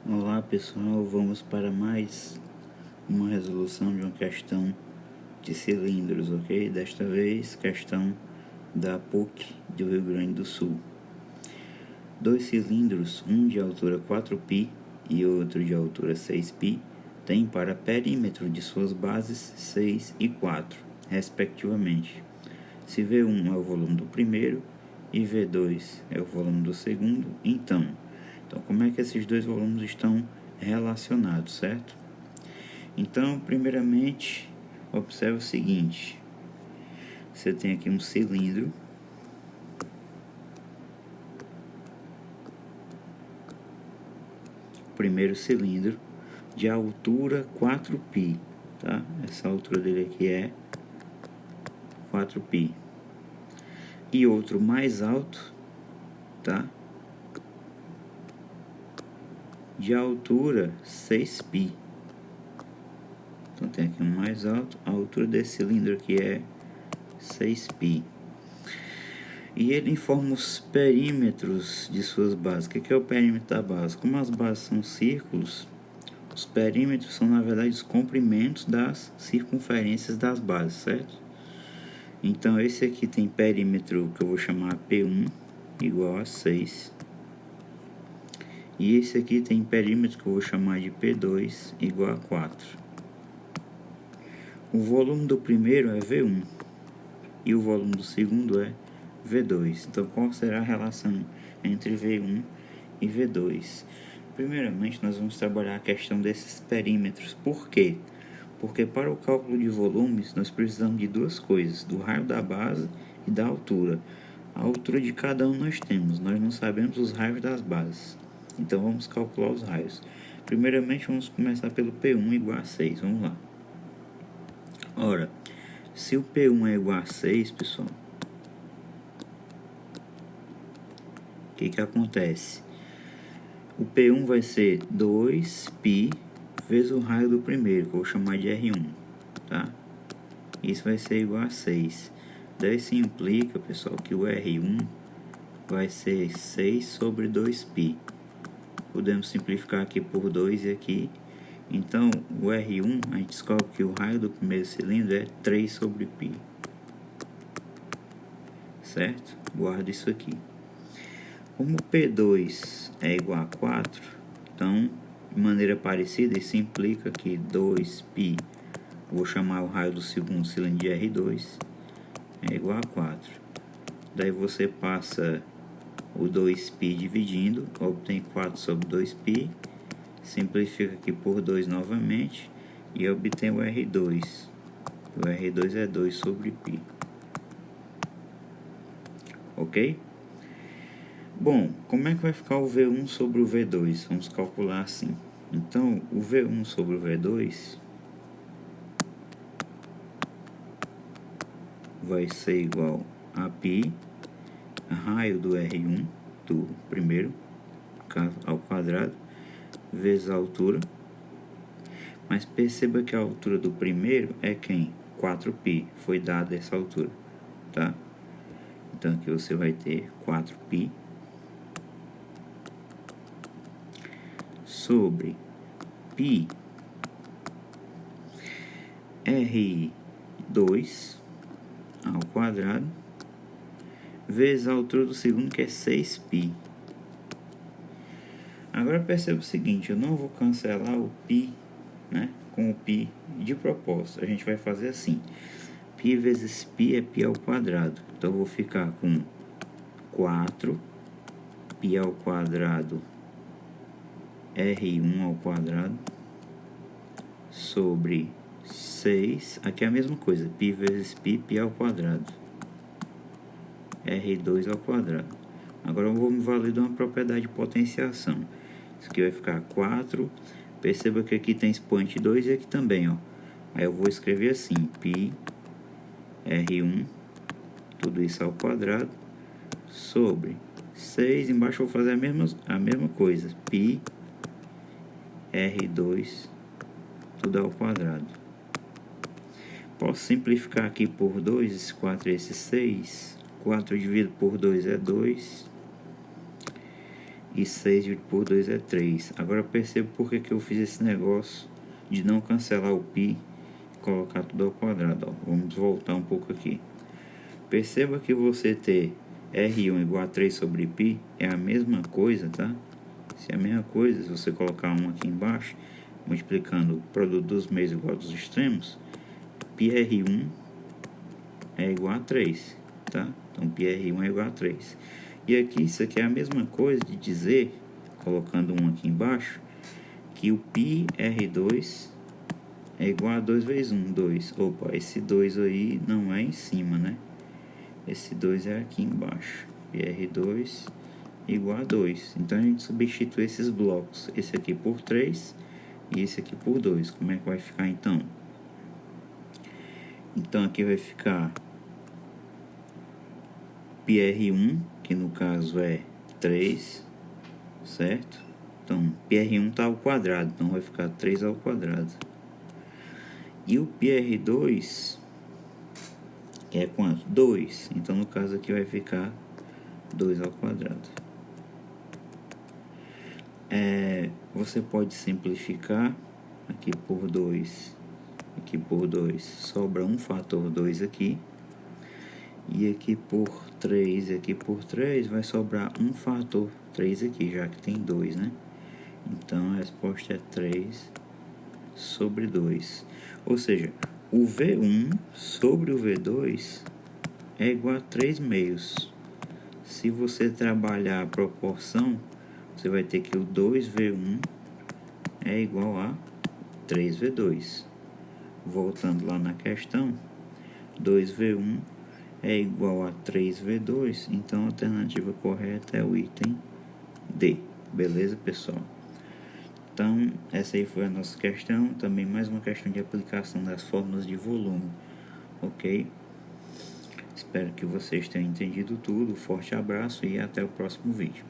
Olá pessoal, vamos para mais uma resolução de uma questão de cilindros, ok? Desta vez, questão da PUC do Rio Grande do Sul. Dois cilindros, um de altura 4π e outro de altura 6π, têm para perímetro de suas bases 6 e 4, respectivamente. Se V1 é o volume do primeiro e V2 é o volume do segundo, então como é que esses dois volumes estão relacionados, certo? Então, primeiramente, observe o seguinte: você tem aqui um cilindro, primeiro cilindro, de altura 4π, tá? Essa altura dele aqui é 4π. E outro mais alto, tá? De altura 6π. Então tem aqui um mais alto, a altura desse cilindro aqui é 6π. E ele informa os perímetros de suas bases. O que é o perímetro da base? Como as bases são círculos, os perímetros são na verdade os comprimentos das circunferências das bases, certo? Então esse aqui tem perímetro que eu vou chamar P1 igual a 6. E esse aqui tem perímetro que eu vou chamar de P2 igual a 4. O volume do primeiro é V1 e o volume do segundo é V2. Então, qual será a relação entre V1 e V2? Primeiramente, nós vamos trabalhar a questão desses perímetros. Por quê? Porque para o cálculo de volumes, nós precisamos de duas coisas: do raio da base e da altura. A altura de cada um nós temos, nós não sabemos os raios das bases. Então, vamos calcular os raios. Primeiramente, vamos começar pelo P1 igual a 6. Vamos lá. Ora, se o P1 é igual a 6, pessoal, o que acontece? O P1 vai ser 2π vezes o raio do primeiro, que eu vou chamar de R1, tá? Isso vai ser igual a 6. Daí se implica, pessoal, que o R1 vai ser 6 sobre 2π. Podemos simplificar aqui por 2 e aqui. Então, o R1, a gente descobre que o raio do primeiro cilindro é 3 sobre π. Certo? Guarda isso aqui. Como o P2 é igual a 4, então, de maneira parecida, isso implica que 2π, vou chamar o raio do segundo cilindro de R2, é igual a 4. Daí você passa o 2π dividindo, obtém 4 sobre 2π, simplifica aqui por 2 novamente e obtém o R2. O R2 é 2 sobre π. Ok? Bom, como é que vai ficar o V1 sobre o V2? Vamos calcular assim. Então, o V1 sobre o V2 vai ser igual a π, raio do R1, do primeiro, ao quadrado, vezes a altura. Mas perceba que a altura do primeiro é quem? 4π, foi dada essa altura, tá? Então aqui você vai ter 4π sobre π R2 ao quadrado vezes a altura do segundo, que é 6π. Agora perceba o seguinte: eu não vou cancelar o π, né, com o π de propósito. A gente vai fazer assim: π vezes π é π ao quadrado. Então eu vou ficar com 4 π ao quadrado R1 ao quadrado sobre 6, aqui é a mesma coisa, π vezes π, π ao quadrado, R2 ao quadrado. Agora eu vou me valer de uma propriedade de potenciação. Isso aqui vai ficar 4, perceba que aqui tem expoente 2 e aqui também, ó. Aí eu vou escrever assim, π R1, tudo isso ao quadrado, sobre 6, embaixo eu vou fazer a mesma coisa, π R2, tudo ao quadrado. Posso simplificar aqui por 2, esse 4 e esse 6. 4 dividido por 2 é 2. E 6 dividido por 2 é 3. Agora perceba por que eu fiz esse negócio de não cancelar o π e colocar tudo ao quadrado. Ó. Vamos voltar um pouco aqui. Perceba que você ter R1 igual a 3 sobre π é a mesma coisa, tá? Se é a mesma coisa, se você colocar 1 aqui embaixo, multiplicando o produto dos meios igual dos extremos, πr1 é igual a 3, tá? Então, πr1 é igual a 3. E aqui, isso aqui é a mesma coisa de dizer, colocando 1 aqui embaixo, que o πr2 é igual a 2 vezes 1, 2. Opa, esse 2 aí não é em cima, né? Esse 2 é aqui embaixo. πr2 igual a 2. Então, a gente substitui esses blocos. Esse aqui por 3 e esse aqui por 2. Como é que vai ficar, então? Então, aqui vai ficar πr1, que no caso é 3, certo? Então, πr1 está ao quadrado, então vai ficar 3 ao quadrado. E o πr2 é quanto? 2. Então, no caso aqui vai ficar 2 ao quadrado. Você pode simplificar aqui por 2, aqui por 2, sobra um fator 2 aqui. E aqui por 3, aqui por 3, vai sobrar um fator 3 aqui, já que tem 2, né? Então, a resposta é 3 sobre 2. Ou seja, o V1 sobre o V2 é igual a 3 meios. Se você trabalhar a proporção, você vai ter que o 2V1 é igual a 3V2. Voltando lá na questão, 2V1 é igual a 3V2, então a alternativa correta é o item D. Beleza, pessoal? Então, essa aí foi a nossa questão. Também mais uma questão de aplicação das fórmulas de volume. Ok? Espero que vocês tenham entendido tudo. Forte abraço e até o próximo vídeo.